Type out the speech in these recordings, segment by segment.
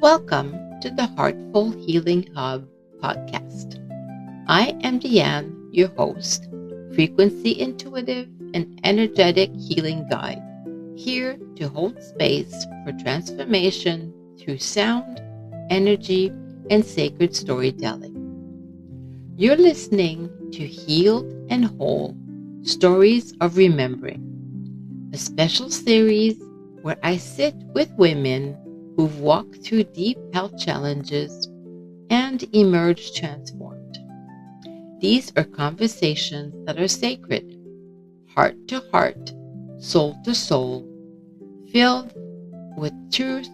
Welcome to the Heartful Healing Hub podcast. I am Deanne, your host, frequency intuitive and energetic healing guide, here to hold space for transformation through sound, energy, and sacred storytelling. You're listening to Healed and Whole Stories of Remembering, a special series where I sit with women who've walked through deep health challenges and emerged transformed. These are conversations that are sacred, heart to heart, soul to soul, filled with truth,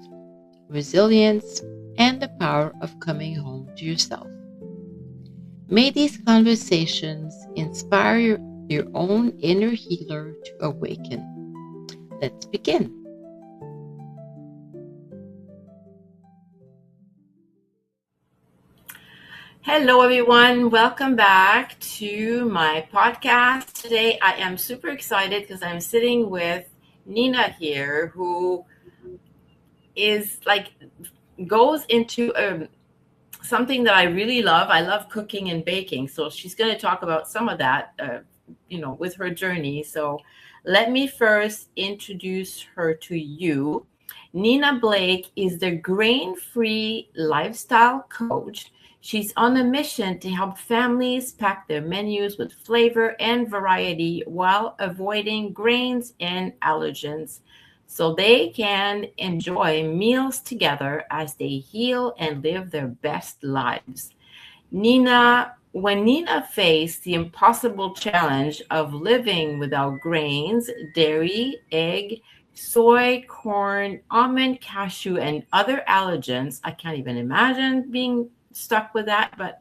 resilience, and the power of coming home to yourself. May these conversations inspire your own inner healer to awaken. Let's begin. Hello, everyone. Welcome back to my podcast. Today, I am super excited because I'm sitting with Nina here, who is goes into something that I really love. I love cooking and baking. So she's going to talk about some of that, with her journey. So let me first introduce her to you. Nina Blake is the grain-free lifestyle coach. She's on a mission to help families pack their menus with flavor and variety while avoiding grains and allergens so they can enjoy meals together as they heal and live their best lives. When Nina faced the impossible challenge of living without grains, dairy, egg, soy, corn, almond, cashew, and other allergens, I can't even imagine being stuck with that, but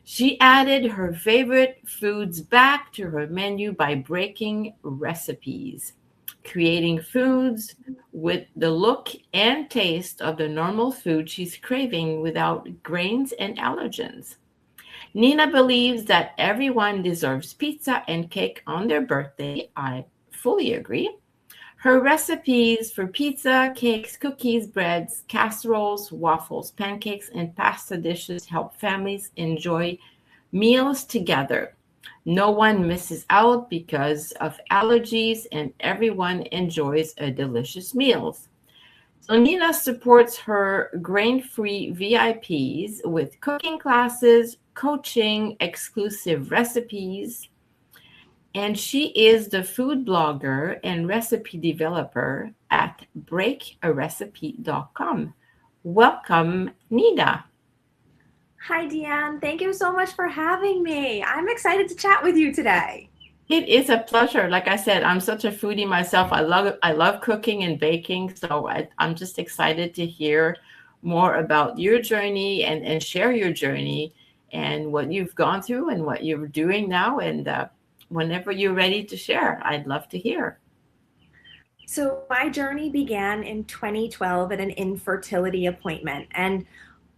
she added her favorite foods back to her menu by breaking recipes, creating foods with the look and taste of the normal food she's craving without grains and allergens. Nina believes that everyone deserves pizza and cake on their birthday. I fully agree. Her recipes for pizza, cakes, cookies, breads, casseroles, waffles, pancakes, and pasta dishes help families enjoy meals together. No one misses out because of allergies, and everyone enjoys a delicious meal. So Nina supports her grain-free VIPs with cooking classes, coaching, exclusive recipes, and she is the food blogger and recipe developer at breakarecipe.com. Welcome, Nina. Hi, Deanne. Thank you so much for having me. I'm excited to chat with you today. It is a pleasure. Like I said, I'm such a foodie myself. I love cooking and baking. So I'm just excited to hear more about your journey and share your journey and what you've gone through and what you're doing now. And whenever you're ready to share, I'd love to hear. So my journey began in 2012 at an infertility appointment. And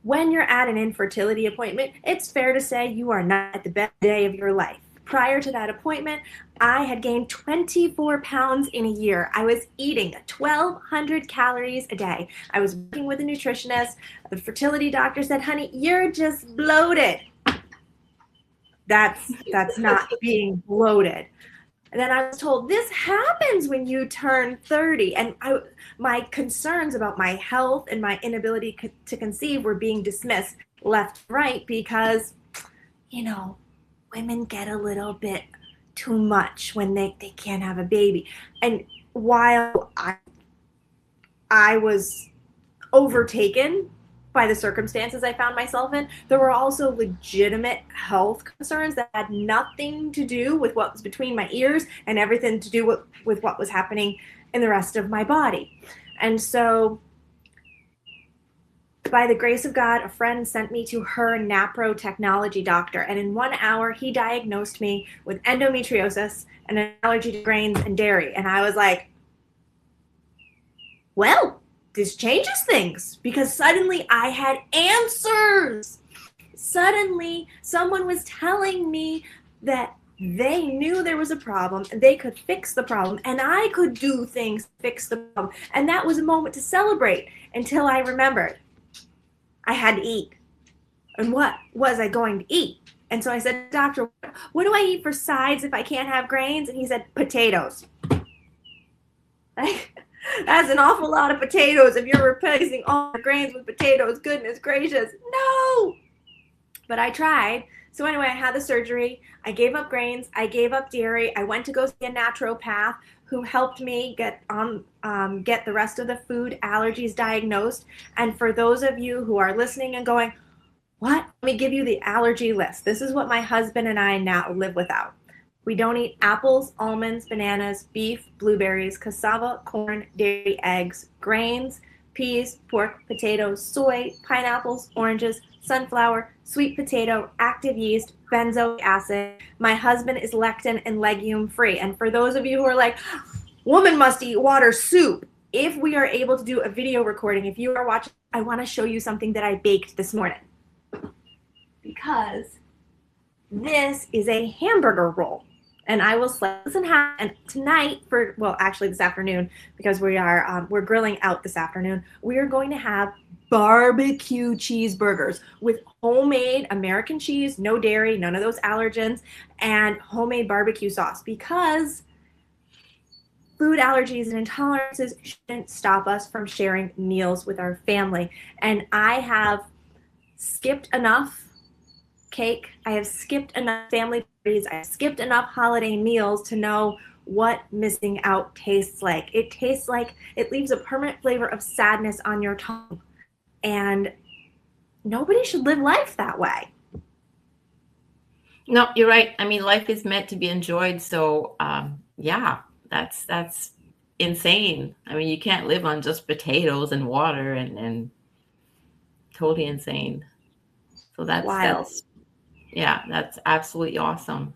when you're at an infertility appointment, it's fair to say you are not at the best day of your life. Prior to that appointment, I had gained 24 pounds in a year. I was eating 1,200 calories a day. I was working with a nutritionist. The fertility doctor said, honey, you're just bloated. That's not being bloated. And then I was told this happens when you turn 30. And my concerns about my health and my inability to conceive were being dismissed left and right because, women get a little bit too much when they can't have a baby. And while I was overtaken by the circumstances I found myself in, there were also legitimate health concerns that had nothing to do with what was between my ears and everything to do with what was happening in the rest of my body. And so by the grace of God, a friend sent me to her NAPRO technology doctor. And in 1 hour, he diagnosed me with endometriosis and an allergy to grains and dairy. And I was like, well, this changes things, because suddenly I had answers. Suddenly someone was telling me that they knew there was a problem and they could fix the problem, and I could do things to fix the problem. And that was a moment to celebrate until I remembered I had to eat. And what was I going to eat? And so I said, doctor, what do I eat for sides if I can't have grains? And he said, potatoes. That's an awful lot of potatoes if you're replacing all the grains with potatoes. Goodness gracious. No. But I tried. So anyway, I had the surgery. I gave up grains. I gave up dairy. I went to go see a naturopath who helped me get the rest of the food allergies diagnosed. And for those of you who are listening and going, what? Let me give you the allergy list. This is what my husband and I now live without. We don't eat apples, almonds, bananas, beef, blueberries, cassava, corn, dairy, eggs, grains, peas, pork, potatoes, soy, pineapples, oranges, sunflower, sweet potato, active yeast, benzoic acid. My husband is lectin and legume free. And for those of you who are like, woman must eat water soup, if we are able to do a video recording, if you are watching, I want to show you something that I baked this morning. Because this is a hamburger roll. And I will slice this in half. And tonight, this afternoon, because we're grilling out this afternoon, we are going to have barbecue cheeseburgers with homemade American cheese, no dairy, none of those allergens, and homemade barbecue sauce. Because food allergies and intolerances shouldn't stop us from sharing meals with our family. And I have skipped enough cake. I have skipped enough family parties. I've skipped enough holiday meals to know what missing out tastes like. It tastes like it leaves a permanent flavor of sadness on your tongue. And nobody should live life that way. No, you're right. I mean, life is meant to be enjoyed. So, yeah, that's insane. I mean, you can't live on just potatoes and water and totally insane. So that's absolutely awesome.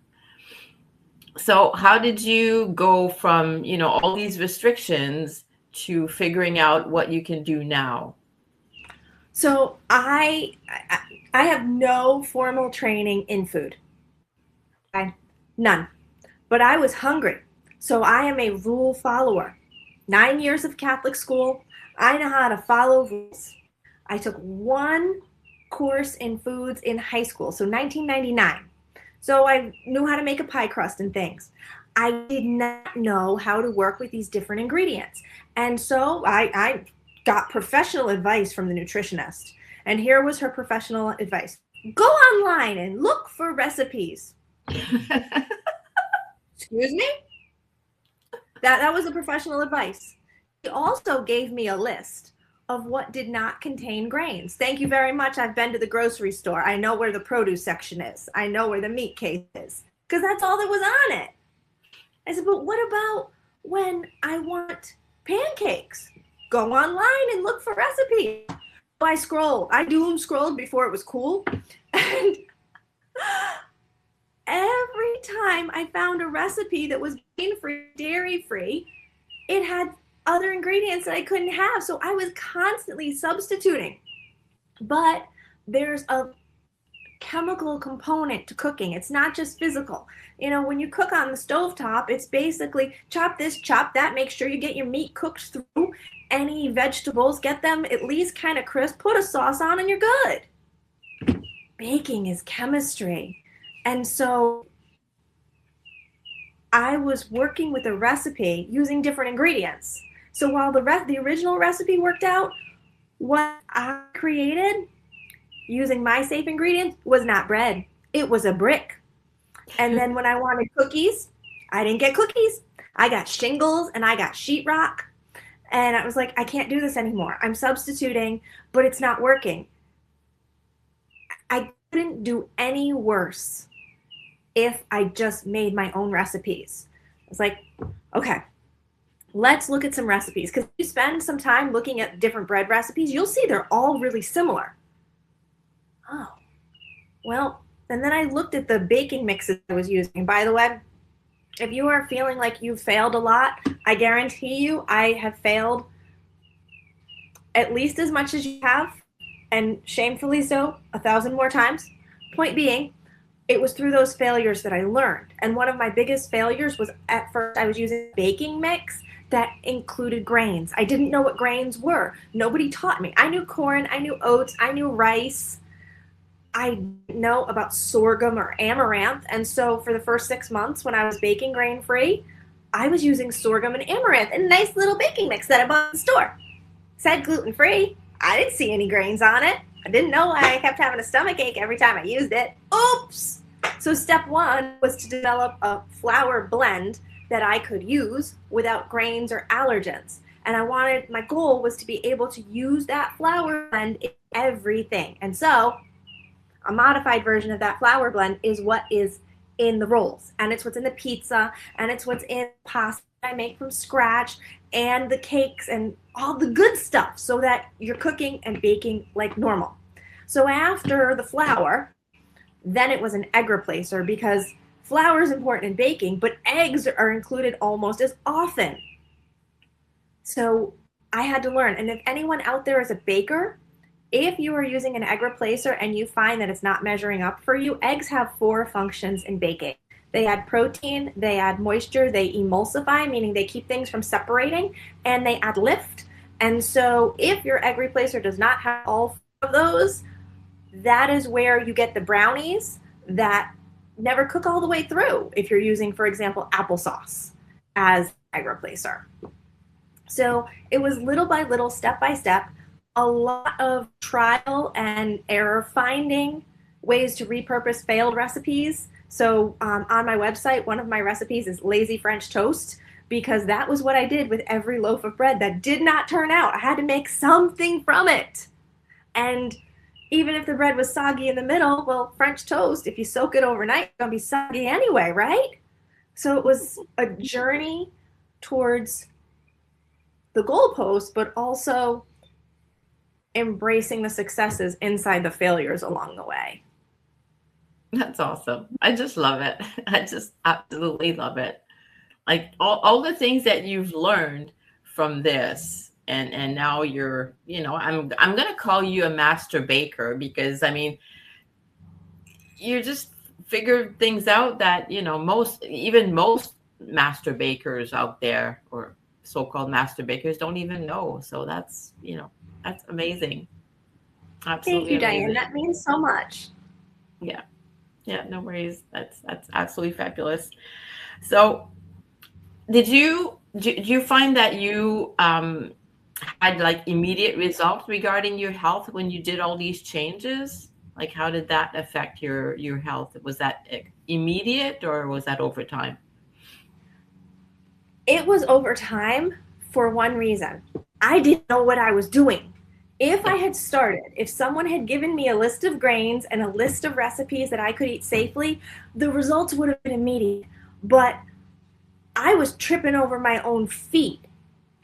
So how did you go from, all these restrictions to figuring out what you can do now? So I have no formal training in food. None. But I was hungry. So I am a rule follower. 9 years of Catholic school. I know how to follow rules. I took one course in foods in high school, so 1999. So I knew how to make a pie crust and things. I did not know how to work with these different ingredients. And so I got professional advice from the nutritionist. And here was her professional advice. Go online and look for recipes. Excuse me? That was a professional advice. He also gave me a list of what did not contain grains. Thank you very much. I've been to the grocery store. I know where the produce section is. I know where the meat case is, because that's all that was on it. I said, but what about when I want pancakes? Go online and look for recipes. So I scrolled. I doom scrolled before it was cool. And every time I found a recipe that was grain-free, dairy-free, it had other ingredients that I couldn't have. So I was constantly substituting. But there's a chemical component to cooking. It's not just physical. When you cook on the stovetop, it's basically chop this, chop that, make sure you get your meat cooked through. Any vegetables, get them at least kind of crisp, put a sauce on, and you're good. Baking is chemistry. And so I was working with a recipe using different ingredients. So while the original recipe worked out, what I created using my safe ingredients was not bread. It was a brick. And then when I wanted cookies, I didn't get cookies. I got shingles and I got sheetrock. And I was like, I can't do this anymore. I'm substituting, but it's not working. I couldn't do any worse if I just made my own recipes. I was like, okay, let's look at some recipes. Because if you spend some time looking at different bread recipes, you'll see they're all really similar. Oh, well, and then I looked at the baking mixes I was using. By the way, if you are feeling like you've failed a lot, I guarantee you I have failed at least as much as you have, and shamefully so, 1,000 more times. Point being, it was through those failures that I learned. And one of my biggest failures was at first I was using a baking mix that included grains. I didn't know what grains were. Nobody taught me. I knew corn, I knew oats, I knew rice. I didn't know about sorghum or amaranth. And so for the first 6 months when I was baking grain free, I was using sorghum and amaranth in a nice little baking mix that I bought in the store. Said gluten free. I didn't see any grains on it. I didn't know why I kept having a stomach ache every time I used it. Oops! So step one was to develop a flour blend that I could use without grains or allergens. And my goal was to be able to use that flour blend in everything. And so a modified version of that flour blend is what is in the rolls, and it's what's in the pizza, and it's what's in pasta I make from scratch, and the cakes and all the good stuff, so that you're cooking and baking like normal. So after the flour, then it was an egg replacer, because flour is important in baking, but eggs are included almost as often. So I had to learn. And if anyone out there is a baker, if you are using an egg replacer and you find that it's not measuring up for you, eggs have 4 functions in baking. They add protein, they add moisture, they emulsify, meaning they keep things from separating, and they add lift. And so if your egg replacer does not have all 4 of those, that is where you get the brownies that never cook all the way through if you're using, for example, applesauce as egg replacer. So it was little by little, step by step, a lot of trial and error, finding ways to repurpose failed recipes. So on my website, one of my recipes is lazy French toast, because that was what I did with every loaf of bread that did not turn out. I had to make something from it. And even if the bread was soggy in the middle, well, French toast, if you soak it overnight, it's going to be soggy anyway, right? So it was a journey towards the goalpost, but also embracing the successes inside the failures along the way. That's awesome. I just love it. I just absolutely love it. Like all the things that you've learned from this, and now you're, I'm gonna call you a master baker, because I mean, you just figured things out that most master bakers out there, or so-called master bakers, don't even know. So that's that's amazing. Absolutely. Thank you, amazing. Diane. That means so much. Yeah, no worries. That's absolutely fabulous. So did you find that you had like immediate results regarding your health when you did all these changes? Like, how did that affect your health? Was that immediate, or was that over time? It was over time for one reason. I didn't know what I was doing. If I had started, if someone had given me a list of grains and a list of recipes that I could eat safely, the results would have been immediate. But I was tripping over my own feet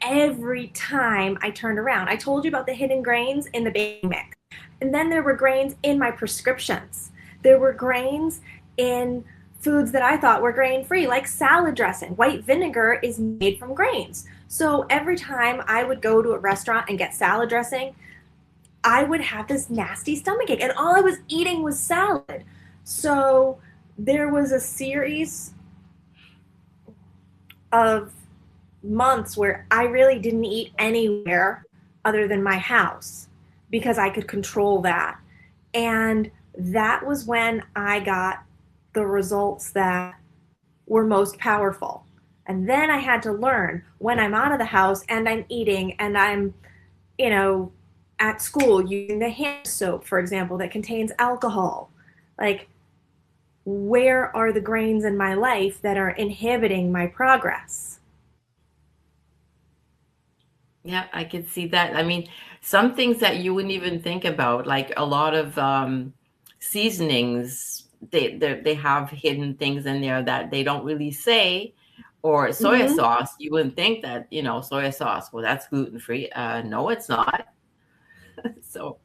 every time I turned around. I told you about the hidden grains in the baking mix. And then there were grains in my prescriptions. There were grains in foods that I thought were grain-free, like salad dressing. White vinegar is made from grains. So every time I would go to a restaurant and get salad dressing, I would have this nasty stomachache, and all I was eating was salad. So there was a series of months where I really didn't eat anywhere other than my house, because I could control that. And that was when I got the results that were most powerful. And then I had to learn, when I'm out of the house and I'm eating and I'm, at school using the hand soap, for example, that contains alcohol, like, where are the grains in my life that are inhibiting my progress? Yeah, I could see that. I mean, some things that you wouldn't even think about, like a lot of seasonings, they have hidden things in there that they don't really say. Or soya Mm-hmm. sauce, you wouldn't think that, soya sauce, well, that's gluten free. No, it's not. So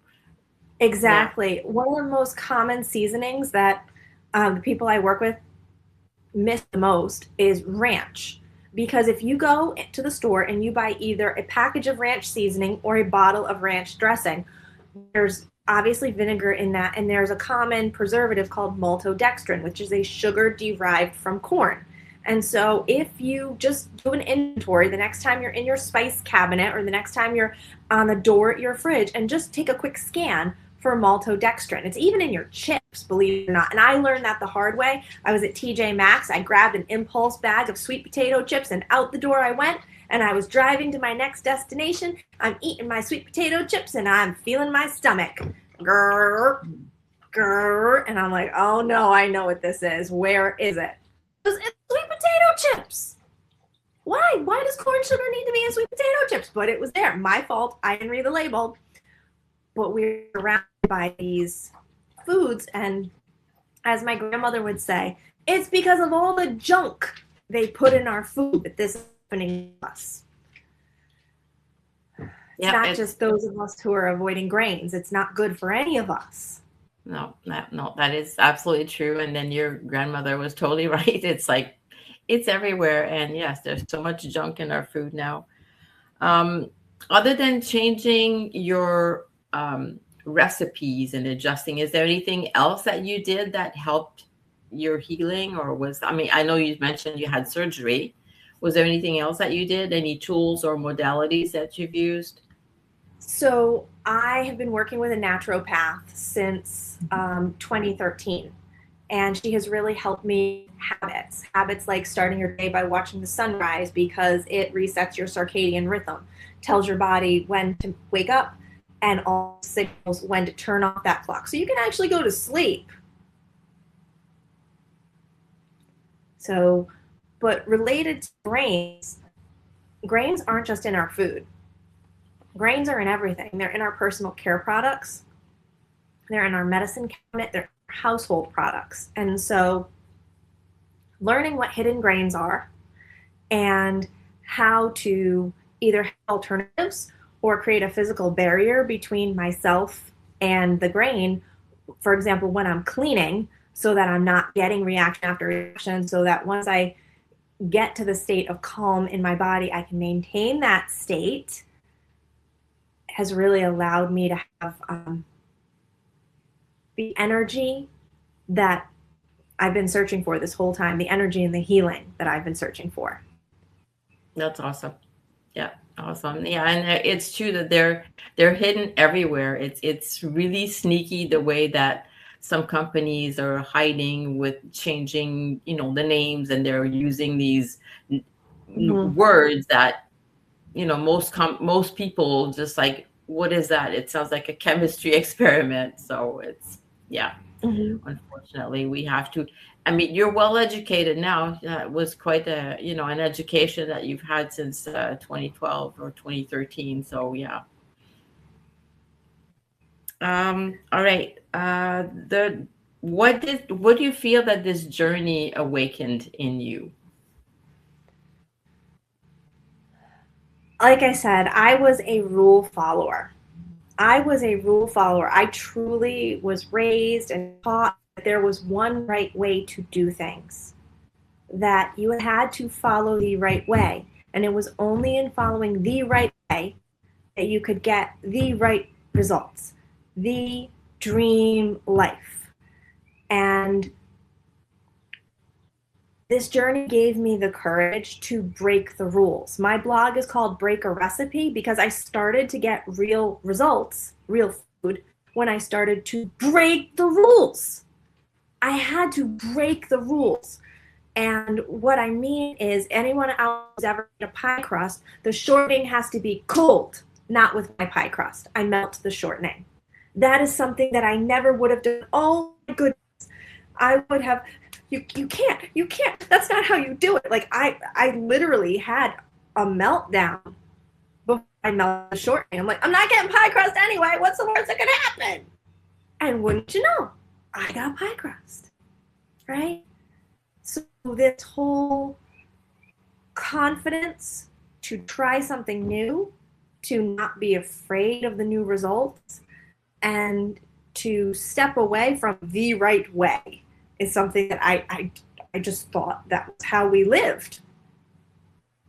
yeah. Exactly. One of the most common seasonings that the people I work with miss the most is ranch. Because if you go to the store and you buy either a package of ranch seasoning or a bottle of ranch dressing, there's obviously vinegar in that, and there's a common preservative called maltodextrin, which is a sugar derived from corn. And so if you just do an inventory the next time you're in your spice cabinet or the next time you're on the door at your fridge and just take a quick scan for maltodextrin. It's even in your chips, believe it or not. And I learned that the hard way. I was at TJ Maxx. I grabbed an impulse bag of sweet potato chips and out the door I went. And I was driving to my next destination. I'm eating my sweet potato chips and I'm feeling my stomach. Grrr, grrr. And I'm like, oh no, I know what this is. Where is it? It's sweet potato chips. Why? Why does corn sugar need to be in sweet potato chips? But it was there. My fault. I didn't read the label. But we're surrounded by these foods. And as my grandmother would say, it's because of all the junk they put in our food that this is happening to us. It's not just those of us who are avoiding grains. It's not good for any of us. No, that is absolutely true. And then your grandmother was totally right. It's like, it's everywhere. And yes, there's so much junk in our food now. Other than changing your recipes and adjusting, is there anything else that you did that helped your healing? Or I know you mentioned you had surgery. Was there anything else that you did? Any tools or modalities that you've used? So I have been working with a naturopath since 2013, and she has really helped me habits like starting your day by watching the sunrise, because it resets your circadian rhythm, tells your body when to wake up, and all signals when to turn off that clock. So you can actually go to sleep. So, but related to grains aren't just in our food. Grains are in everything. They're in our personal care products. They're in our medicine cabinet. They're household products. And so learning what hidden grains are and how to either have alternatives or create a physical barrier between myself and the grain. For example, when I'm cleaning, so that I'm not getting reaction after reaction, so that once I get to the state of calm in my body, I can maintain that state, has really allowed me to have the energy that I've been searching for this whole time, the energy and the healing that I've been searching for. That's awesome. Yeah, awesome. Yeah, and it's true that they're hidden everywhere. It's really sneaky the way that some companies are hiding with changing, the names, and they're using these words that most people just like, what is that? It sounds like a chemistry experiment. So it's, unfortunately we have to, you're well educated now. It was quite an education that you've had since 2012 or 2013. So yeah. All right. What do you feel that this journey awakened in you? Like I said, I was a rule follower. I truly was raised and taught that there was one right way to do things, that you had to follow the right way. And it was only in following the right way that you could get the right results, the dream life. And this journey gave me the courage to break the rules. My blog is called Break a Recipe because I started to get real results, real food, when I started to break the rules. I had to break the rules. And what I mean is, anyone else who's ever made a pie crust, the shortening has to be cold, not with my pie crust. I melt the shortening. That is something that I never would have done. Oh my goodness. I would have... You can't. That's not how you do it. Like I literally had a meltdown before I melted the shortening. I'm like, I'm not getting pie crust anyway. What's the worst that could happen? And wouldn't you know, I got pie crust, right? So this whole confidence to try something new, to not be afraid of the new results, and to step away from the right way is something that I just thought that was how we lived.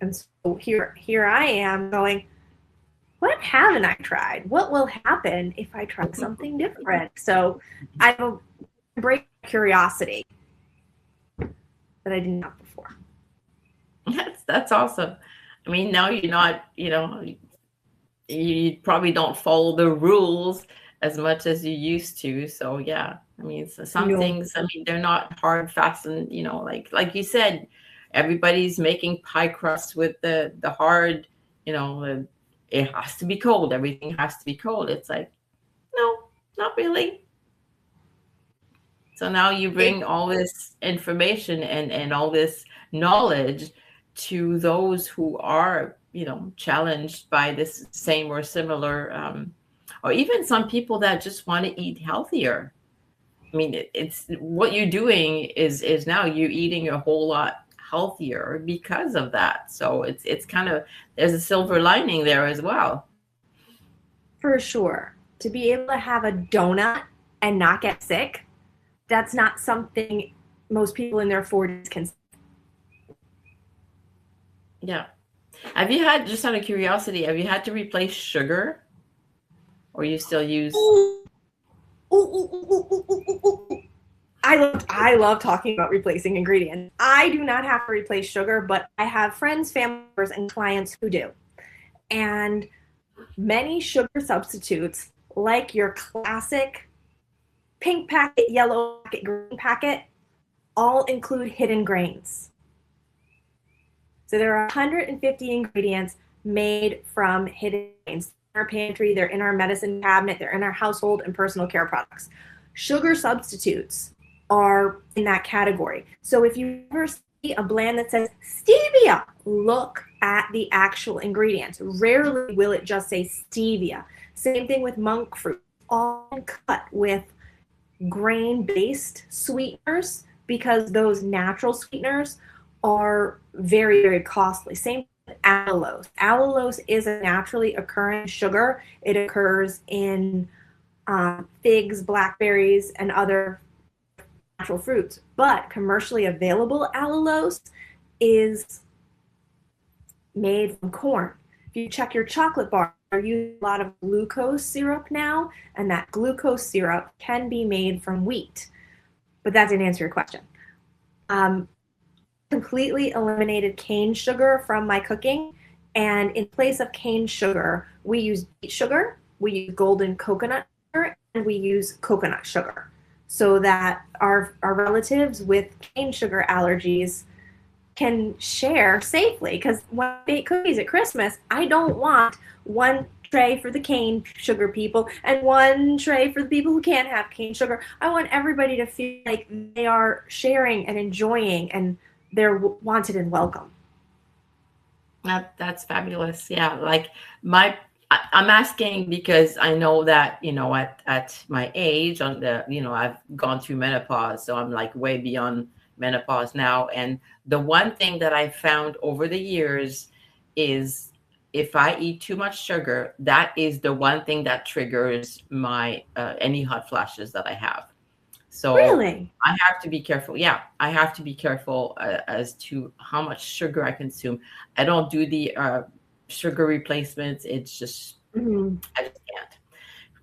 And so here I am going, what haven't I tried? What will happen if I try something different? So I have a break curiosity that I didn't have before. That's awesome. I mean, now you're not, you probably don't follow the rules as much as you used to. So yeah, I mean, so some No, things, I mean, they're not hard fast, and like you said, everybody's making pie crust with the hard, it has to be cold. Everything has to be cold. It's like, no, not really. So now you it bring all this information and all this knowledge to those who are, challenged by this same or similar, or even some people that just want to eat healthier. I mean, it's what you're doing is now you're eating a whole lot healthier because of that. So it's kind of, there's a silver lining there as well. for sure. To be able to have a donut and not get sick, that's not something most people in their 40s can. Yeah. Have you had, just out of curiosity, have you had to replace sugar, or you still use? Ooh, ooh, ooh, ooh, ooh, ooh, ooh. I love talking about replacing ingredients. I do not have to replace sugar, but I have friends, family members, and clients who do. And many sugar substitutes, like your classic pink packet, yellow packet, green packet, all include hidden grains. So there are 150 ingredients made from hidden grains. In our pantry, they're in our medicine cabinet, they're in our household and personal care products. Sugar substitutes are in that category. So if you ever see a blend that says stevia, look at the actual ingredients. Rarely will it just say stevia. Same thing with monk fruit, all cut with grain-based sweeteners because those natural sweeteners are very, very costly. Same with allulose. Allulose is a naturally occurring sugar. It occurs in figs, blackberries, and other natural fruits. But commercially available allulose is made from corn. If you check your chocolate bar, they're using a lot of glucose syrup now, and that glucose syrup can be made from wheat. But that didn't answer your question. Completely eliminated cane sugar from my cooking, and in place of cane sugar, we use beet sugar, we use golden coconut sugar, and we use coconut sugar, so that our relatives with cane sugar allergies can share safely. Because when I bake cookies at Christmas, I don't want one tray for the cane sugar people and one tray for the people who can't have cane sugar. I want everybody to feel like they are sharing and enjoying, and they're wanted and welcome. That's fabulous. Yeah, like I'm asking because I know that, at my age, on the, I've gone through menopause, so I'm like way beyond menopause now. And the one thing that I found over the years is, if I eat too much sugar, that is the one thing that triggers my any hot flashes that I have. So Really? I have to be careful. Yeah, I have to be careful as to how much sugar I consume. I don't do the sugar replacements. It's just, Mm-hmm. I just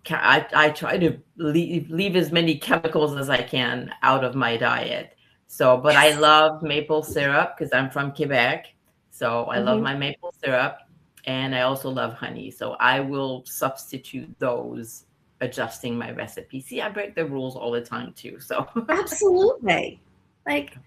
can't. I try to leave as many chemicals as I can out of my diet. So, but I Yes. love maple syrup because I'm from Quebec. So I love Mm-hmm. my maple syrup, and I also love honey. So I will substitute those, adjusting my recipe. See, I break the rules all the time too. So Absolutely. Like,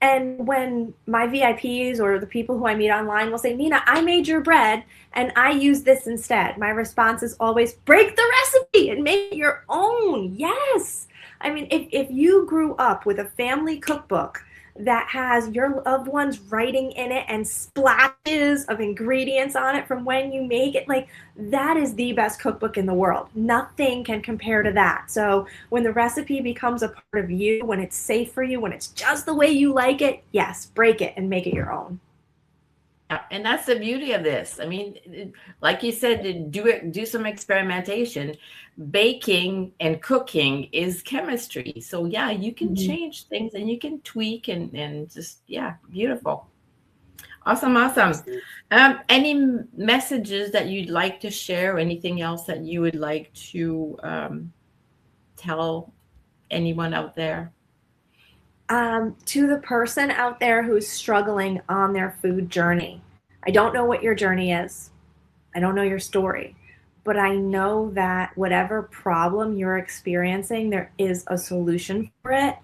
and when my VIPs or the people who I meet online will say, Nina, I made your bread and I use this instead, my response is always break the recipe and make it your own. Yes. I mean, if you grew up with a family cookbook that has your loved ones writing in it and splashes of ingredients on it from when you make it, like, that is the best cookbook in the world. Nothing can compare to that. So when the recipe becomes a part of you, when it's safe for you, when it's just the way you like it, yes, break it and make it your own. yeah, and that's the beauty of this. I mean, like you said, do some experimentation. Baking and cooking is chemistry. So yeah, you can Mm-hmm. change things and you can tweak and just, yeah, beautiful. Awesome, awesome. Any messages that you'd like to share, or anything else that you would like to tell anyone out there? To the person out there who's struggling on their food journey, I don't know what your journey is. I don't know your story, but I know that whatever problem you're experiencing, there is a solution for it.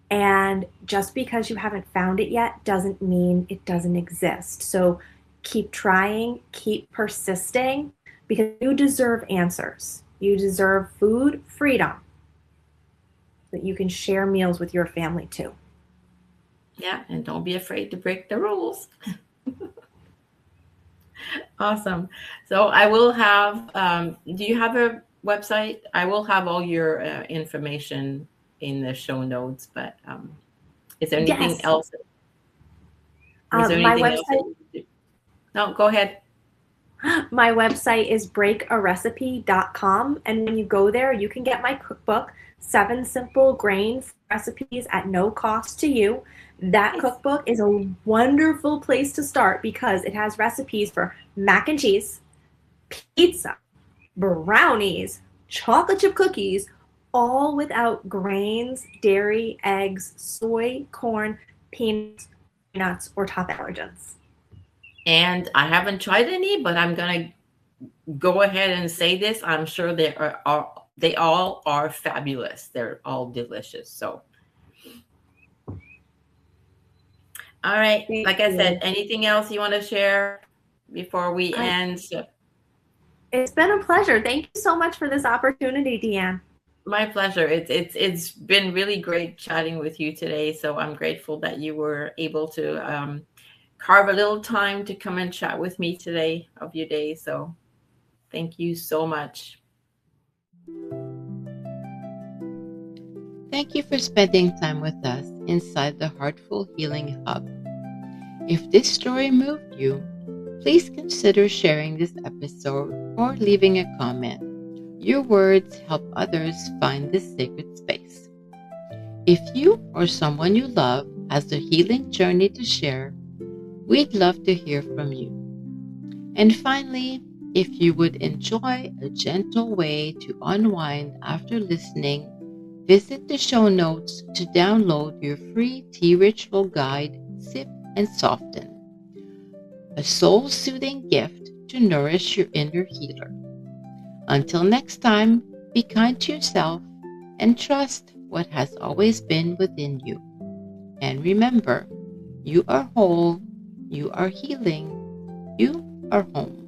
And just because you haven't found it yet doesn't mean it doesn't exist. So keep trying, keep persisting, because you deserve answers. You deserve food freedom that you can share meals with your family too. Yeah, and don't be afraid to break the rules. Awesome. So I will have, do you have a website? I will have all your information in the show notes, but is there anything Yes, else? Was there my anything else that website you do? No, go ahead. My website is breakarecipe.com, and when you go there, you can get my cookbook, 7 Simple Grain Recipes at No Cost to You. That Nice. cookbook is a wonderful place to start because it has recipes for mac and cheese, pizza, brownies, chocolate chip cookies, all without grains, dairy, eggs, soy, corn, peanuts, nuts, or top allergens. And I haven't tried any, but I'm gonna go ahead and say this. I'm sure they all are fabulous. They're all delicious. So, all right. Thank Like I said, you. anything else you want to share before we I end? It's been a pleasure. Thank you so much for this opportunity, Deanne. My pleasure. It's been really great chatting with you today. So I'm grateful that you were able to carve a little time to come and chat with me today of your day. So thank you so much. Thank you for spending time with us inside the Heartful Healing Hub. If this story moved you, please consider sharing this episode or leaving a comment. Your words help others find this sacred space. If you or someone you love has a healing journey to share, we'd love to hear from you. And finally, if you would enjoy a gentle way to unwind after listening, visit the show notes to download your free tea ritual guide, Sip and Soften, a soul-soothing gift to nourish your inner healer. Until next time, be kind to yourself and trust what has always been within you. And remember, you are whole, you are healing, you are home.